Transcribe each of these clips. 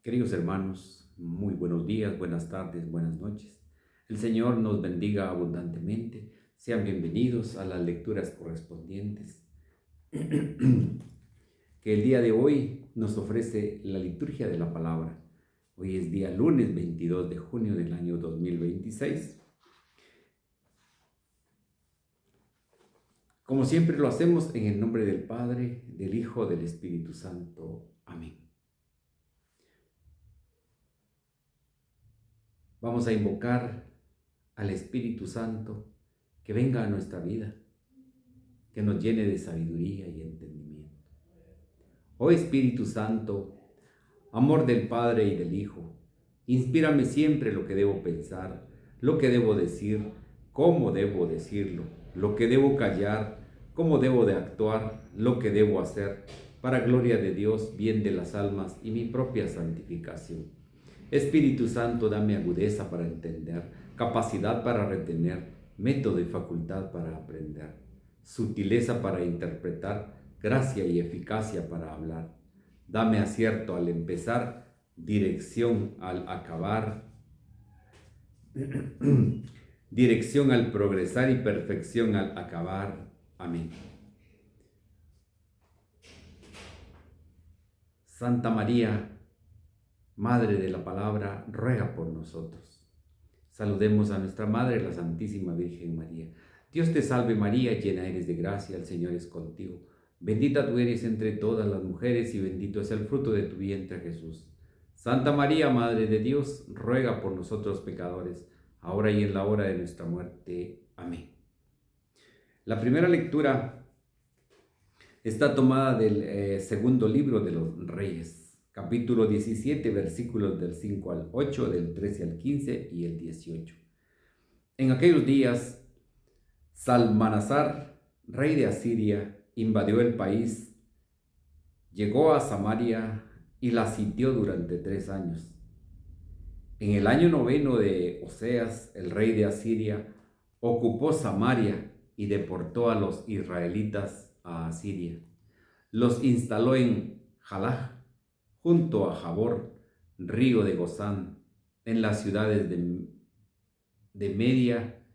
Queridos hermanos, muy buenos días, buenas tardes, buenas noches. El Señor nos bendiga abundantemente. Sean bienvenidos a las lecturas correspondientes que el día de hoy nos ofrece la liturgia de la palabra. Hoy es día lunes 22 de junio del año 2026. Como siempre lo hacemos en el nombre del Padre, del Hijo, del Espíritu Santo. Amén. Vamos a invocar al Espíritu Santo que venga a nuestra vida, que nos llene de sabiduría y entendimiento. Oh Espíritu Santo, amor del Padre y del Hijo, inspírame siempre lo que debo pensar, lo que debo decir, cómo debo decirlo, lo que debo callar, cómo debo de actuar, lo que debo hacer, para gloria de Dios, bien de las almas y mi propia santificación. Espíritu Santo, dame agudeza para entender, capacidad para retener, método y facultad para aprender, sutileza para interpretar, gracia y eficacia para hablar. Dame acierto al empezar, dirección al acabar, dirección al progresar y perfección al acabar. Amén. Santa María, Madre de la Palabra, ruega por nosotros. Saludemos a nuestra Madre, la Santísima Virgen María. Dios te salve María, llena eres de gracia, el Señor es contigo. Bendita tú eres entre todas las mujeres y bendito es el fruto de tu vientre Jesús. Santa María, Madre de Dios, ruega por nosotros pecadores, ahora y en la hora de nuestra muerte. Amén. La primera lectura está tomada del segundo libro de los Reyes. Capítulo 17, versículos del 5 al 8, del 13 al 15 y el 18. En aquellos días, Salmanasar, rey de Asiria, invadió el país, llegó a Samaria y la sitió durante 3 años. En el año 9 de Oseas, el rey de Asiria, ocupó Samaria y deportó a los israelitas a Asiria. Los instaló en Jalaj, junto a Jabor, río de Gozán, en las ciudades de Media.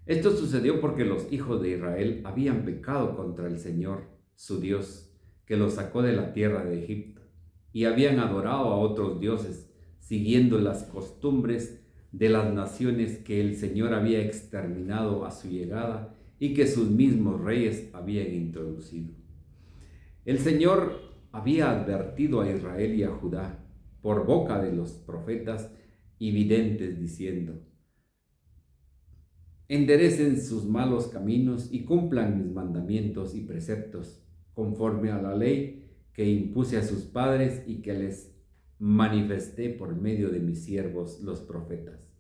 Esto sucedió porque los hijos de Israel habían pecado contra el Señor, su Dios, que los sacó de la tierra de Egipto, y habían adorado a otros dioses, siguiendo las costumbres de las naciones que el Señor había exterminado a su llegada y que sus mismos reyes habían introducido. El Señor había advertido a Israel y a Judá por boca de los profetas y videntes diciendo: enderecen sus malos caminos y cumplan mis mandamientos y preceptos, conforme a la ley que impuse a sus padres y que les manifesté por medio de mis siervos los profetas.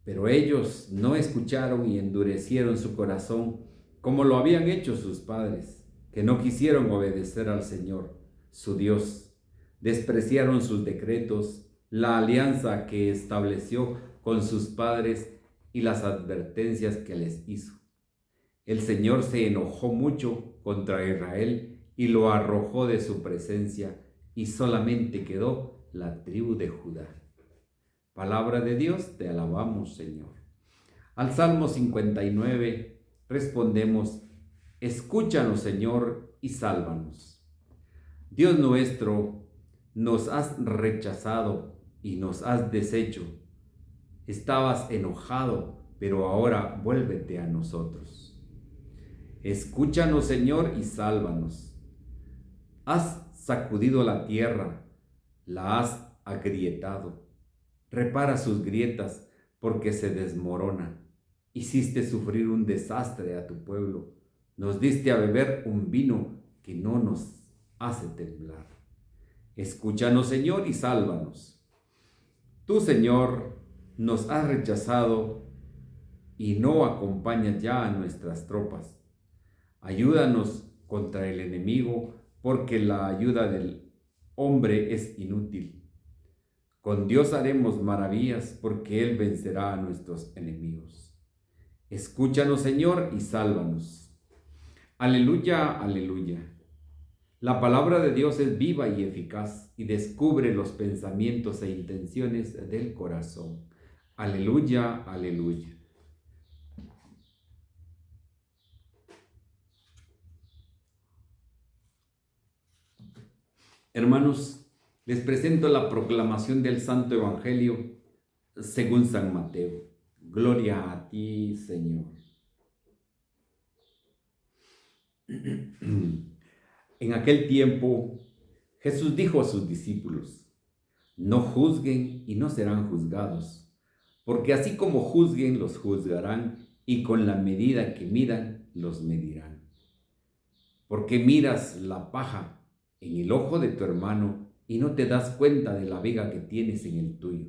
Pero ellos no escucharon y endurecieron su corazón como lo habían hecho sus padres, que no quisieron obedecer al Señor, su Dios. Despreciaron sus decretos, la alianza que estableció con sus padres y las advertencias que les hizo. El Señor se enojó mucho contra Israel y lo arrojó de su presencia, y solamente quedó la tribu de Judá. Palabra de Dios, te alabamos, Señor. Al Salmo 59 respondemos: escúchanos, Señor, y sálvanos. Dios nuestro, nos has rechazado y nos has deshecho. Estabas enojado, pero ahora vuélvete a nosotros. Escúchanos, Señor, y sálvanos. Has sacudido la tierra, la has agrietado. Repara sus grietas, porque se desmorona. Hiciste sufrir un desastre a tu pueblo. Nos diste a beber un vino que no nos hace temblar. Escúchanos, Señor, y sálvanos. Tú, Señor, nos has rechazado y no acompañas ya a nuestras tropas. Ayúdanos contra el enemigo, porque la ayuda del hombre es inútil. Con Dios haremos maravillas, porque Él vencerá a nuestros enemigos. Escúchanos, Señor, y sálvanos. Aleluya, aleluya. La palabra de Dios es viva y eficaz y descubre los pensamientos e intenciones del corazón. Aleluya, aleluya. Hermanos, les presento la proclamación del Santo Evangelio según San Mateo. Gloria a ti, Señor. En aquel tiempo, Jesús dijo a sus discípulos: no juzguen y no serán juzgados, porque así como juzguen, los juzgarán, y con la medida que midan, los medirán. Porque miras la paja en el ojo de tu hermano y no te das cuenta de la viga que tienes en el tuyo.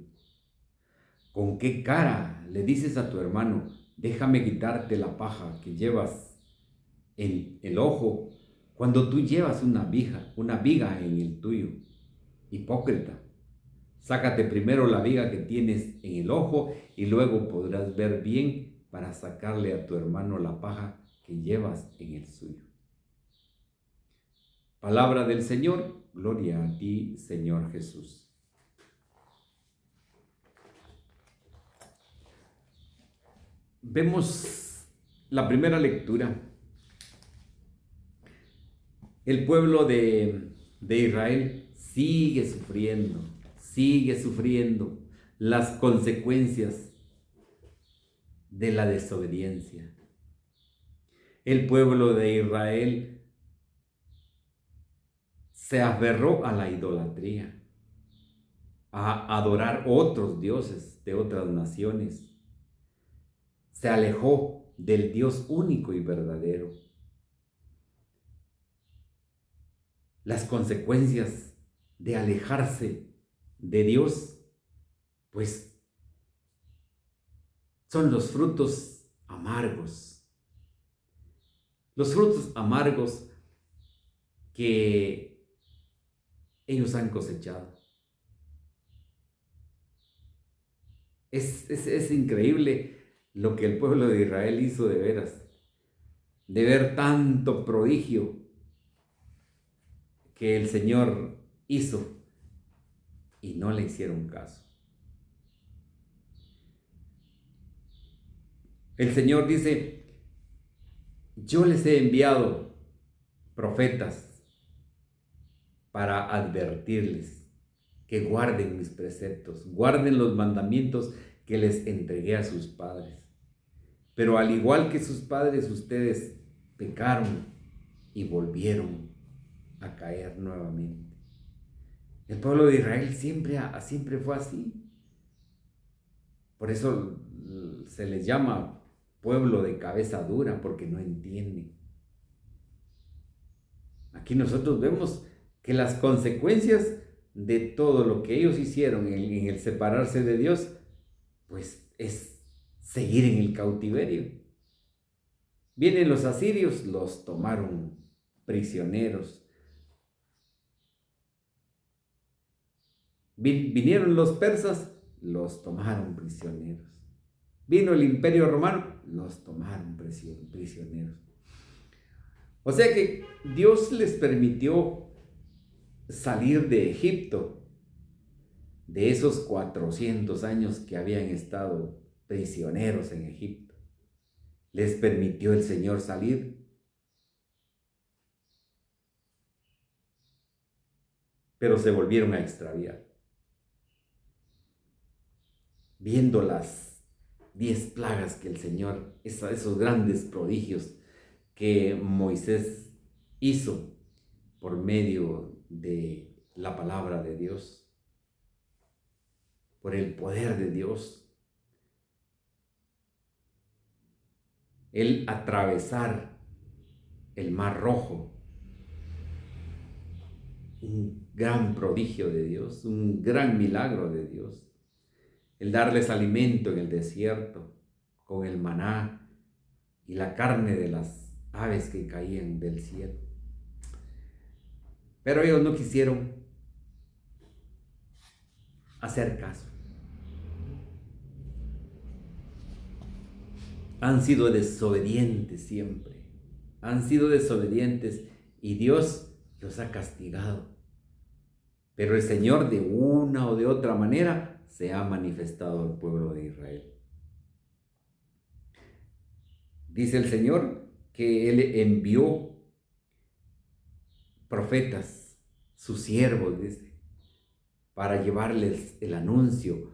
¿Con qué cara le dices a tu hermano: déjame quitarte la paja que llevas en el ojo, cuando tú llevas una viga en el tuyo? Hipócrita, sácate primero la viga que tienes en el ojo y luego podrás ver bien para sacarle a tu hermano la paja que llevas en el suyo. Palabra del Señor, gloria a ti, Señor Jesús. Vemos la primera lectura. El pueblo de Israel sigue sufriendo las consecuencias de la desobediencia. El pueblo de Israel se aferró a la idolatría, a adorar otros dioses de otras naciones. Se alejó del Dios único y verdadero. Las consecuencias de alejarse de Dios, pues, son los frutos amargos. Los frutos amargos que ellos han cosechado. Es increíble lo que el pueblo de Israel hizo, de veras, de ver tanto prodigio que el Señor hizo y no le hicieron caso. El Señor dice: yo les he enviado profetas para advertirles que guarden mis preceptos, guarden los mandamientos que les entregué a sus padres. Pero al igual que sus padres, ustedes pecaron y volvieron a caer nuevamente. El pueblo de Israel siempre fue así. Por eso se les llama pueblo de cabeza dura, porque no entienden. Aquí nosotros vemos que las consecuencias de todo lo que ellos hicieron en el separarse de Dios, pues es seguir en el cautiverio. Vienen los asirios, los tomaron prisioneros. Vinieron los persas, los tomaron prisioneros. Vino el Imperio Romano, los tomaron prisioneros. O sea que Dios les permitió salir de Egipto, de esos 400 años que habían estado prisioneros en Egipto. Les permitió el Señor salir. Pero se volvieron a extraviar. Viendo las 10 plagas que el Señor, esos grandes prodigios que Moisés hizo por medio de la palabra de Dios, por el poder de Dios, el atravesar el Mar Rojo, un gran prodigio de Dios, un gran milagro de Dios, el darles alimento en el desierto con el maná y la carne de las aves que caían del cielo. Pero ellos no quisieron hacer caso. Han sido desobedientes siempre. Han sido desobedientes y Dios los ha castigado. Pero el Señor de una o de otra manera se ha manifestado al pueblo de Israel. Dice el Señor que Él envió profetas, sus siervos, dice, para llevarles el anuncio,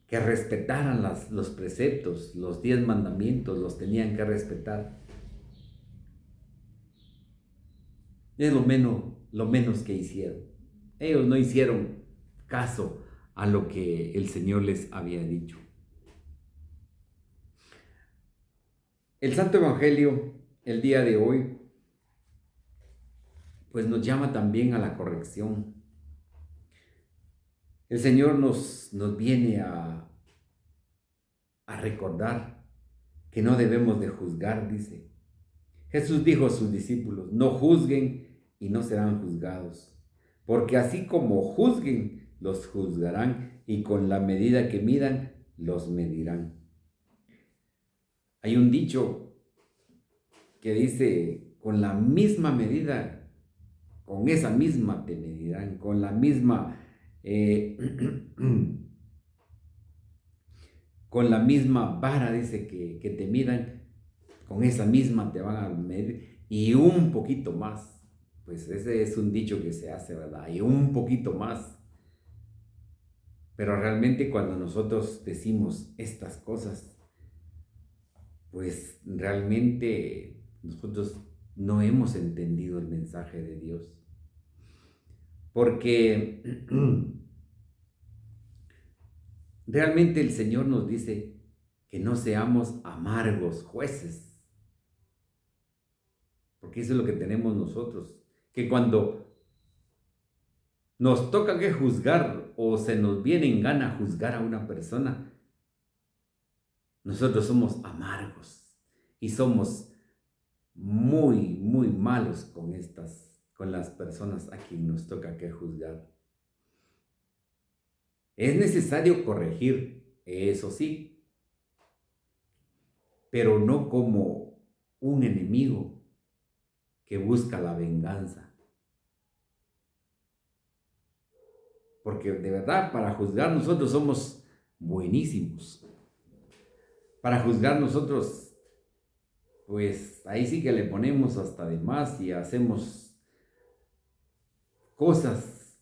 que respetaran los preceptos, los 10 mandamientos, los tenían que respetar. Es lo menos que hicieron. Ellos no hicieron caso a lo que el Señor les había dicho. El Santo Evangelio, el día de hoy, pues nos llama también a la corrección. El Señor nos viene a recordar que no debemos de juzgar, dice. Jesús dijo a sus discípulos: no juzguen y no serán juzgados, porque así como juzguen, los juzgarán, y con la medida que midan, los medirán. Hay un dicho que dice: con la misma medida, con esa misma te medirán, con la misma con la misma vara, dice, que te midan, con esa misma te van a medir, y un poquito más. Pues ese es un dicho que se hace, ¿verdad? Y un poquito más. Pero realmente cuando nosotros decimos estas cosas, pues realmente nosotros no hemos entendido el mensaje de Dios. Porque realmente el Señor nos dice que no seamos amargos jueces. Porque eso es lo que tenemos nosotros. Que cuando nos toca que juzgar o se nos viene en gana juzgar a una persona, nosotros somos amargos y somos muy, muy malos con las personas a quien nos toca que juzgar. Es necesario corregir, eso sí, pero no como un enemigo que busca la venganza. Porque de verdad, para juzgar nosotros somos buenísimos. Para juzgar nosotros, pues ahí sí que le ponemos hasta de más y hacemos cosas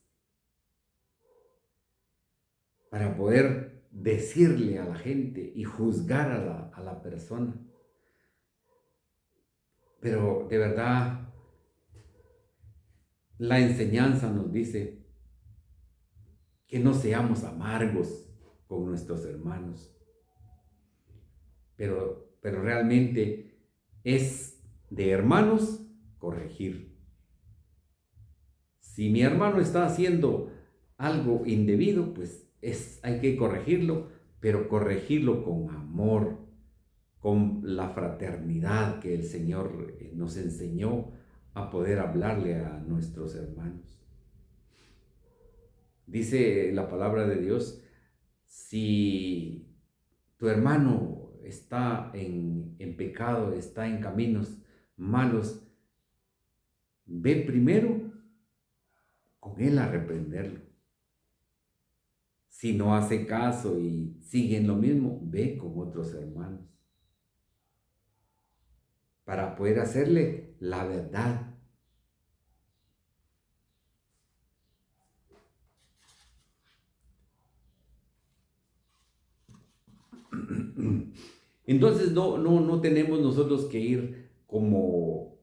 para poder decirle a la gente y juzgar a la persona. Pero de verdad, la enseñanza nos dice que no seamos amargos con nuestros hermanos. Pero realmente es de hermanos corregir. Si mi hermano está haciendo algo indebido, pues hay que corregirlo, pero corregirlo con amor, con la fraternidad que el Señor nos enseñó a poder hablarle a nuestros hermanos. Dice la palabra de Dios: si tu hermano está en pecado, está en caminos malos, ve primero con él a reprenderlo. Si no hace caso y sigue en lo mismo, ve con otros hermanos para poder hacerle la verdad. Entonces no tenemos nosotros que ir como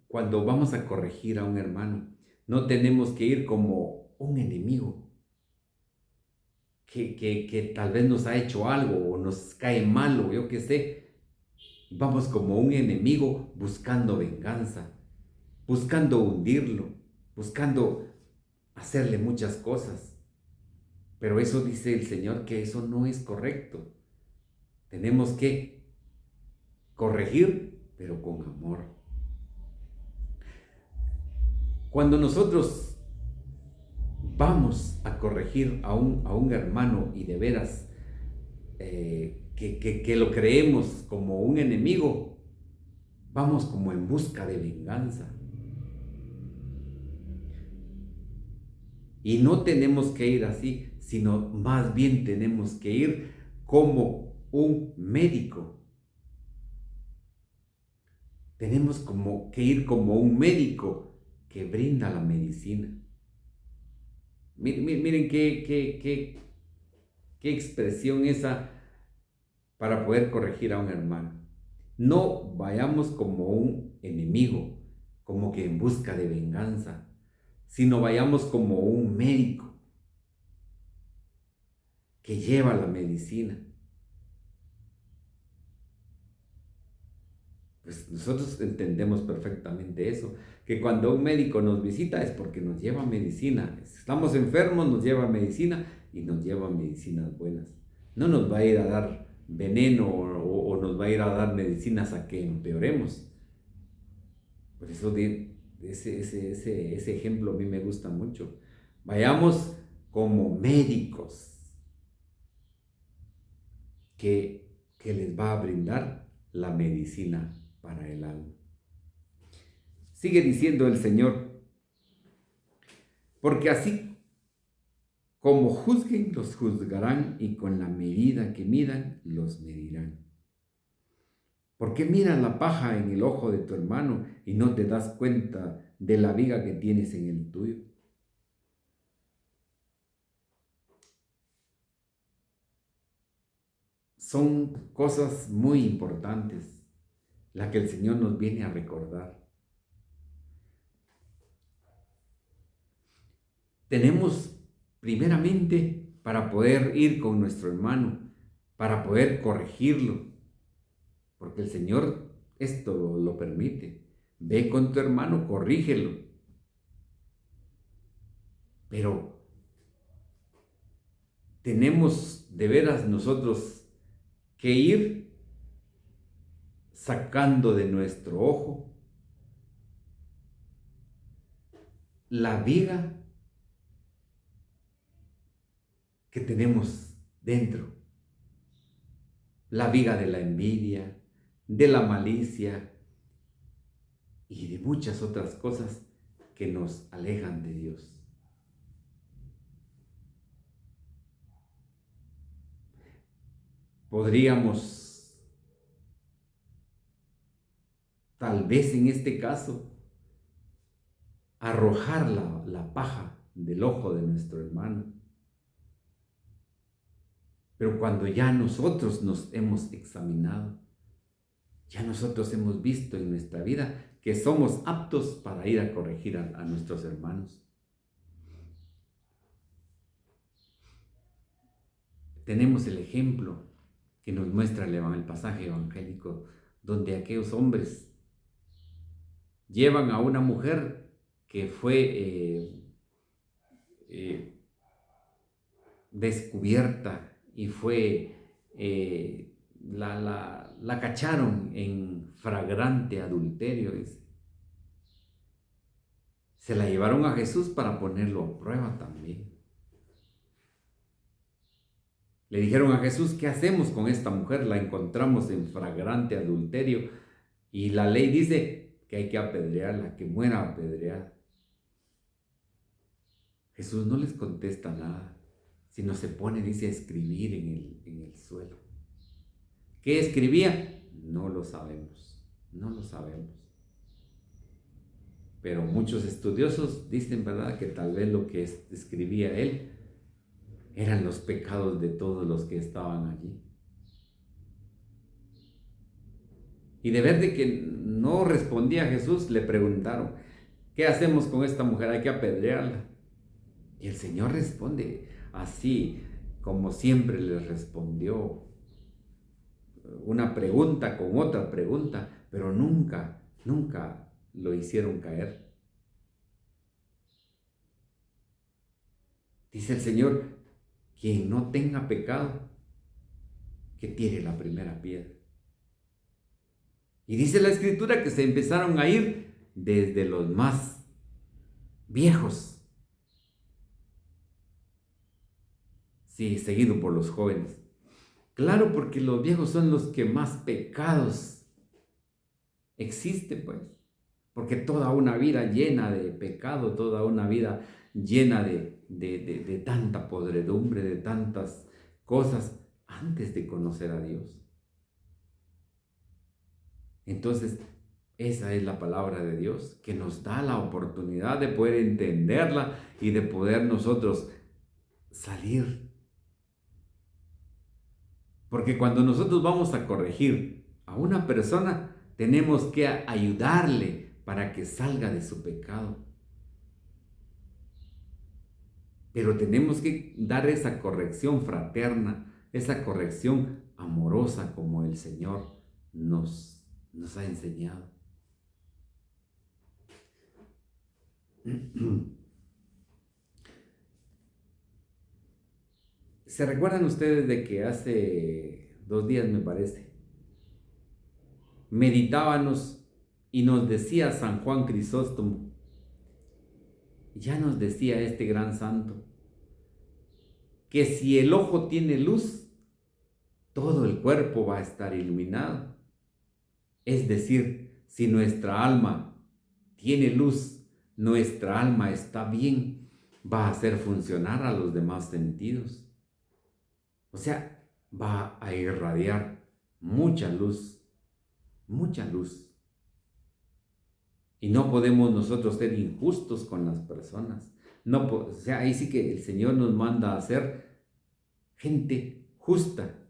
cuando vamos a corregir a un hermano. No tenemos que ir como un enemigo que tal vez nos ha hecho algo o nos cae mal o yo qué sé. Vamos como un enemigo buscando venganza, buscando hundirlo, buscando hacerle muchas cosas. Pero eso dice el Señor que eso no es correcto. Tenemos que corregir, pero con amor. Cuando nosotros vamos a corregir a un hermano y de veras que lo creemos como un enemigo, vamos como en busca de venganza. Y no tenemos que ir así, sino más bien tenemos que ir como un médico. Tenemos como que ir como un médico que brinda la medicina. Miren qué expresión esa para poder corregir a un hermano. No vayamos como un enemigo, como que en busca de venganza, sino vayamos como un médico que lleva la medicina. Pues nosotros entendemos perfectamente eso, que cuando un médico nos visita es porque nos lleva medicina. Si estamos enfermos, nos lleva medicina y nos lleva medicinas buenas. No nos va a ir a dar veneno o nos va a ir a dar medicinas a que empeoremos. Por eso ese ejemplo a mí me gusta mucho. Vayamos como médicos que les va a brindar la medicina para el alma. Sigue diciendo el Señor, porque así como juzguen, los juzgarán, y con la medida que midan, los medirán. ¿Por qué miras la paja en el ojo de tu hermano y no te das cuenta de la viga que tienes en el tuyo? Son cosas muy importantes las que el Señor nos viene a recordar. Tenemos primeramente para poder ir con nuestro hermano, para poder corregirlo, porque el Señor esto lo permite. Ve con tu hermano, corrígelo. Pero tenemos de veras nosotros que ir sacando de nuestro ojo la viga que tenemos dentro, la viga de la envidia, de la malicia y de muchas otras cosas que nos alejan de Dios. Podríamos, tal vez en este caso, arrojar la paja del ojo de nuestro hermano. Pero cuando ya nosotros nos hemos examinado, ya nosotros hemos visto en nuestra vida que somos aptos para ir a corregir a nuestros hermanos. Tenemos el ejemplo que nos muestra el pasaje evangélico, donde aquellos hombres llevan a una mujer que fue descubierta y fue, la cacharon en flagrante adulterio, dice. Se la llevaron a Jesús para ponerlo a prueba también. Le dijeron a Jesús, ¿qué hacemos con esta mujer? La encontramos en flagrante adulterio y la ley dice que hay que apedrearla, que muera apedreada. Jesús no les contesta nada, sino se pone, dice, a escribir en el suelo. ¿Qué escribía? No lo sabemos, no lo sabemos. Pero muchos estudiosos dicen, ¿verdad?, que tal vez lo que escribía él eran los pecados de todos los que estaban allí. Y de ver de que no respondía Jesús, le preguntaron, ¿qué hacemos con esta mujer? Hay que apedrearla. Y el Señor responde así, como siempre les respondió, una pregunta con otra pregunta, pero nunca lo hicieron caer. Dice el Señor, quien no tenga pecado, que tire la primera piedra. Y dice la Escritura que se empezaron a ir desde los más viejos, sí, seguido por los jóvenes. Claro, porque los viejos son los que más pecados Existe pues, porque toda una vida llena de pecado, toda una vida llena de tanta podredumbre, de tantas cosas antes de conocer a Dios. Entonces, esa es la palabra de Dios, que nos da la oportunidad de poder entenderla y de poder nosotros salir. Porque cuando nosotros vamos a corregir a una persona, tenemos que ayudarle para que salga de su pecado. Pero tenemos que dar esa corrección fraterna, esa corrección amorosa como el Señor nos ha enseñado. ¿Se recuerdan ustedes de que hace 2 días, me parece, meditábamos y nos decía San Juan Crisóstomo, ya nos decía este gran santo, que si el ojo tiene luz, todo el cuerpo va a estar iluminado? Es decir, si nuestra alma tiene luz, nuestra alma está bien, va a hacer funcionar a los demás sentidos. O sea, va a irradiar mucha luz, mucha luz. Y no podemos nosotros ser injustos con las personas. No, o sea, ahí sí que el Señor nos manda a ser gente justa.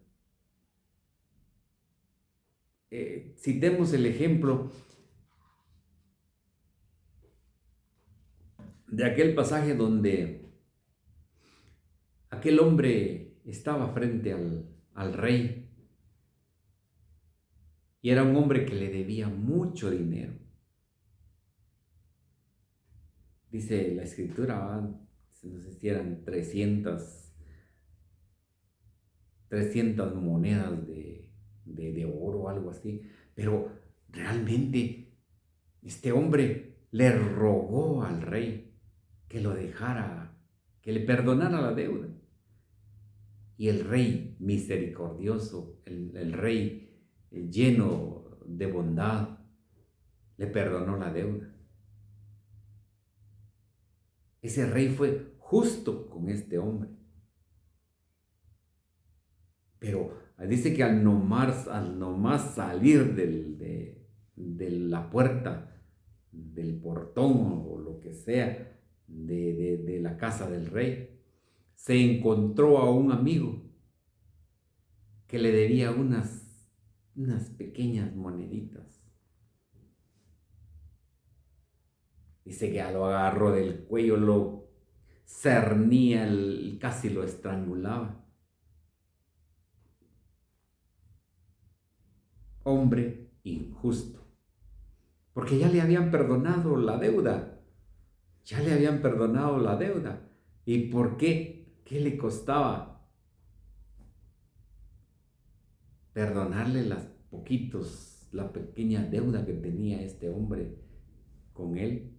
Citemos el ejemplo de aquel pasaje donde aquel hombre estaba frente al rey y era un hombre que le debía mucho dinero. Dice la escritura, no sé si eran 300 monedas de oro o algo así, pero realmente este hombre le rogó al rey que lo dejara, que le perdonara la deuda. Y el rey misericordioso, el rey lleno de bondad, le perdonó la deuda. Ese rey fue justo con este hombre. Pero dice que al nomás salir de la puerta, del portón o lo que sea, de la casa del rey, se encontró a un amigo que le debía unas pequeñas moneditas. Dice que lo agarró del cuello, lo cernía, casi lo estrangulaba. Hombre injusto, porque ya le habían perdonado la deuda, ya le habían perdonado la deuda. ¿Y por qué? ¿Qué le costaba perdonarle la pequeña deuda que tenía este hombre con él?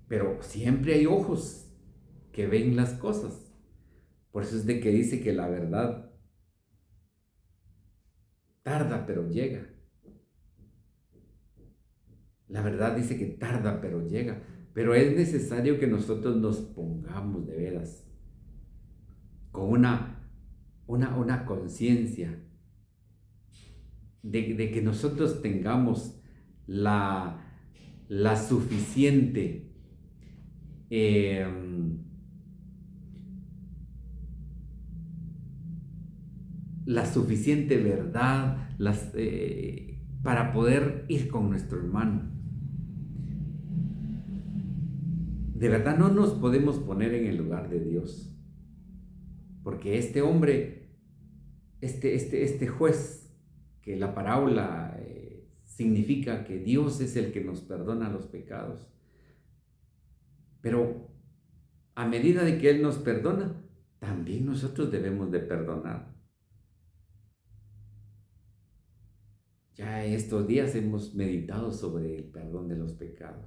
Pero siempre hay ojos que ven las cosas. Por eso es de que dice que la verdad tarda pero llega. La verdad dice que tarda pero llega. Pero es necesario que nosotros nos pongamos de veras con una conciencia de que nosotros tengamos la suficiente verdad para poder ir con nuestro hermano. De verdad no nos podemos poner en el lugar de Dios, porque este hombre, este juez, que la parábola significa que Dios es el que nos perdona los pecados, pero a medida de que Él nos perdona, también nosotros debemos de perdonar. Ya estos días hemos meditado sobre el perdón de los pecados.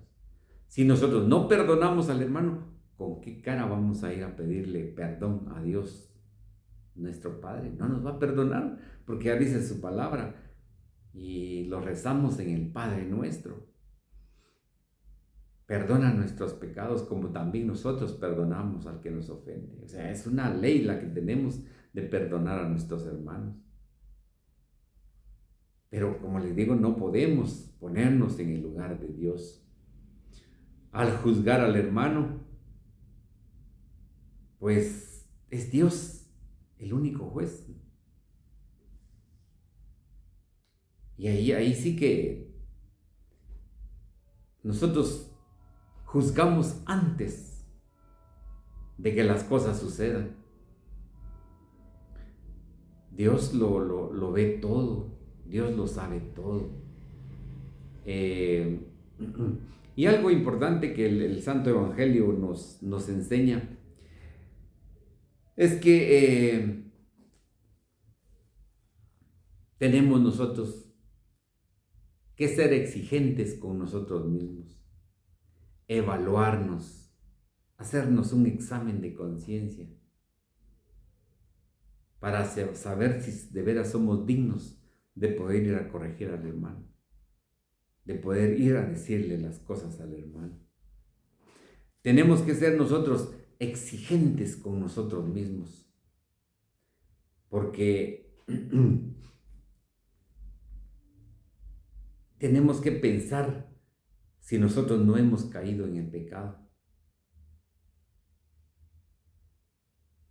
Si nosotros no perdonamos al hermano, ¿con qué cara vamos a ir a pedirle perdón a Dios, nuestro Padre? No nos va a perdonar, porque ya dice su palabra y lo rezamos en el Padre Nuestro. Perdona nuestros pecados como también nosotros perdonamos al que nos ofende. O sea, es una ley la que tenemos de perdonar a nuestros hermanos. Pero como les digo, no podemos ponernos en el lugar de Dios. Al juzgar al hermano, pues es Dios el único juez. Y ahí sí que nosotros juzgamos antes de que las cosas sucedan. Dios lo ve todo, Dios lo sabe todo. Y algo importante que el Santo Evangelio nos enseña es que tenemos nosotros que ser exigentes con nosotros mismos, evaluarnos, hacernos un examen de conciencia para saber si de veras somos dignos de poder ir a corregir al hermano, de poder ir a decirle las cosas al hermano. Tenemos que ser nosotros exigentes con nosotros mismos, porque tenemos que pensar si nosotros no hemos caído en el pecado.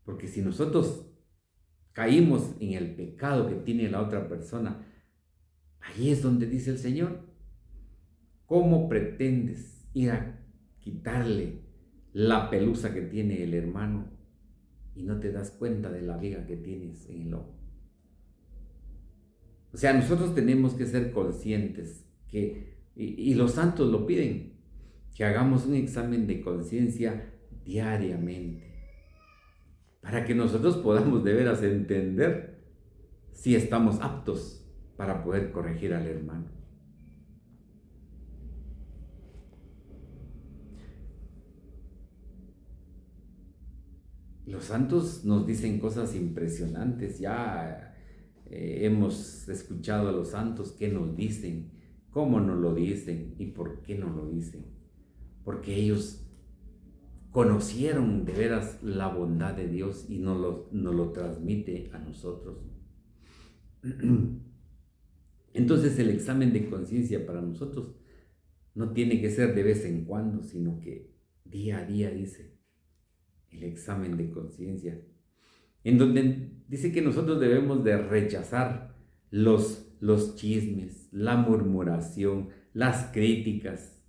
Porque si nosotros caímos en el pecado que tiene la otra persona, ahí es donde dice el Señor: ¿cómo pretendes ir a quitarle la pelusa que tiene el hermano y no te das cuenta de la viga que tienes en el ojo? O sea, nosotros tenemos que ser conscientes y los santos lo piden, que hagamos un examen de conciencia diariamente, para que nosotros podamos de veras entender si estamos aptos para poder corregir al hermano. Los santos nos dicen cosas impresionantes. Ya hemos escuchado a los santos qué nos dicen, cómo nos lo dicen y por qué nos lo dicen. Porque ellos conocieron de veras la bondad de Dios y nos lo transmite a nosotros. Entonces el examen de conciencia para nosotros no tiene que ser de vez en cuando, sino que día a día, dice el examen de conciencia, en donde dice que nosotros debemos de rechazar los chismes, la murmuración, las críticas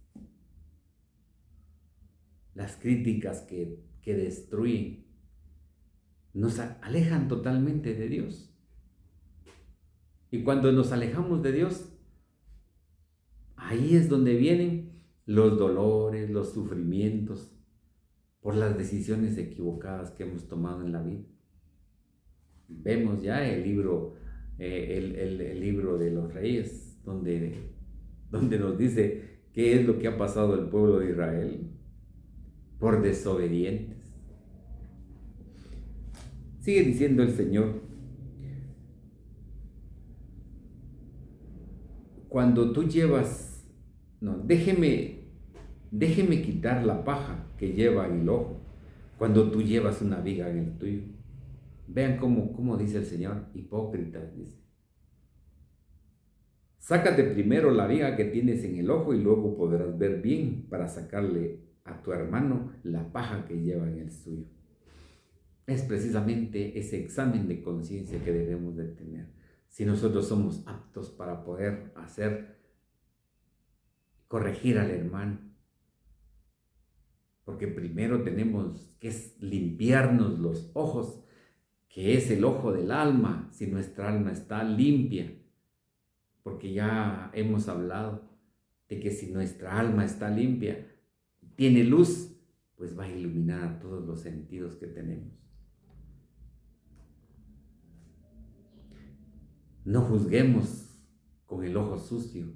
que destruyen, nos alejan totalmente de Dios. Y cuando nos alejamos de Dios, ahí es donde vienen los dolores, los sufrimientos por las decisiones equivocadas que hemos tomado en la vida. Vemos ya el libro de los Reyes, donde nos dice qué es lo que ha pasado al pueblo de Israel por desobedientes. Sigue diciendo el Señor: cuando tú llevas, déjeme quitar la paja que lleva en el ojo, cuando tú llevas una viga en el tuyo. Vean cómo dice el Señor: hipócritas, dice. Sácate primero la viga que tienes en el ojo y luego podrás ver bien para sacarle a tu hermano la paja que lleva en el suyo. Es precisamente ese examen de conciencia que debemos de tener. Si nosotros somos aptos para poder corregir al hermano. Porque primero tenemos que limpiarnos los ojos, que es el ojo del alma, si nuestra alma está limpia. Porque ya hemos hablado de que si nuestra alma está limpia, tiene luz, pues va a iluminar todos los sentidos que tenemos. No juzguemos con el ojo sucio,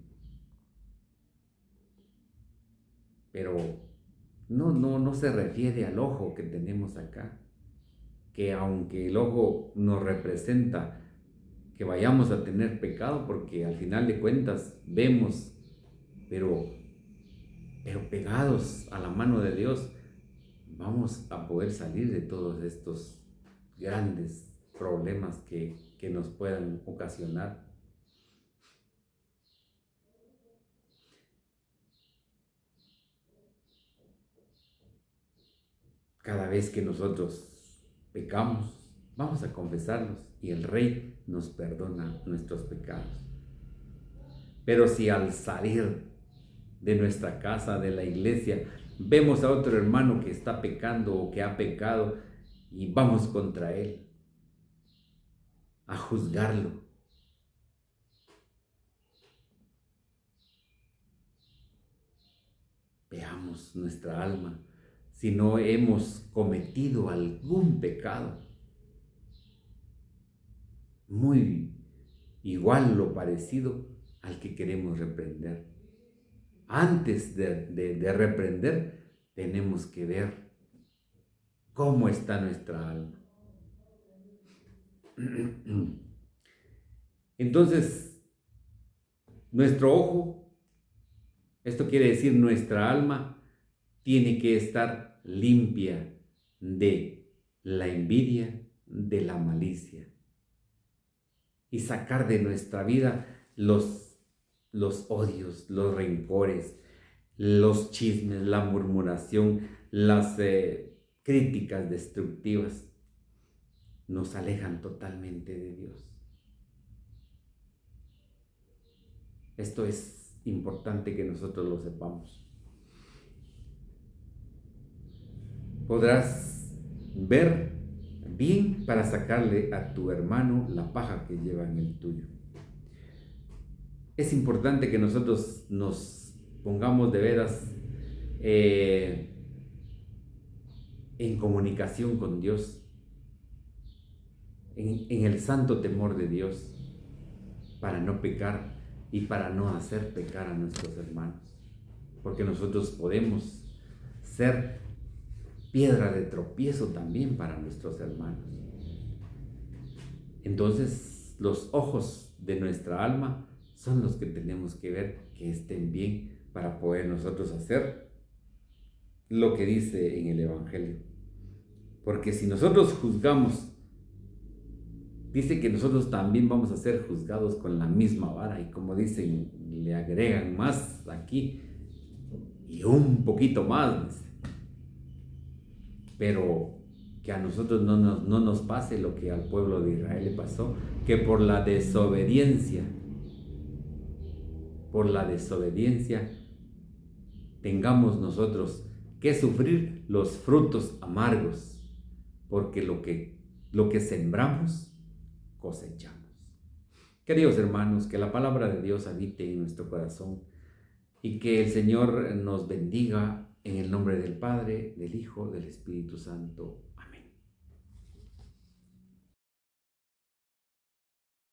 pero no se refiere al ojo que tenemos acá, que aunque el ojo nos representa que vayamos a tener pecado, porque al final de cuentas vemos, pero pegados a la mano de Dios, vamos a poder salir de todos estos grandes problemas que nos puedan ocasionar. Cada vez que nosotros pecamos, vamos a confesarlos y el Rey nos perdona nuestros pecados. Pero si al salir de nuestra casa, de la iglesia, vemos a otro hermano que está pecando o que ha pecado y vamos contra él a juzgarlo, veamos nuestra alma si no hemos cometido algún pecado muy igual o parecido al que queremos reprender. Antes de reprender, tenemos que ver cómo está nuestra alma. Entonces, nuestro ojo, esto quiere decir nuestra alma, tiene que estar limpia de la envidia, de la malicia, y sacar de nuestra vida los odios, los rencores, los chismes, la murmuración, las críticas destructivas. Nos alejan totalmente de Dios. Esto es importante que nosotros lo sepamos. Podrás ver bien para sacarle a tu hermano la paja que lleva en el tuyo. Es importante que nosotros nos pongamos de veras en comunicación con Dios, en el santo temor de Dios, para no pecar y para no hacer pecar a nuestros hermanos, porque nosotros podemos ser piedra de tropiezo también para nuestros hermanos. Entonces, los ojos de nuestra alma son los que tenemos que ver que estén bien para poder nosotros hacer lo que dice en el Evangelio. Porque si nosotros juzgamos, dice que nosotros también vamos a ser juzgados con la misma vara, y como dicen, le agregan más aquí y un poquito más. Pero que a nosotros no nos pase lo que al pueblo de Israel le pasó, que por la desobediencia tengamos nosotros que sufrir los frutos amargos, porque lo que sembramos, cosechamos. Queridos hermanos, que la palabra de Dios habite en nuestro corazón y que el Señor nos bendiga en el nombre del Padre, del Hijo, del Espíritu Santo.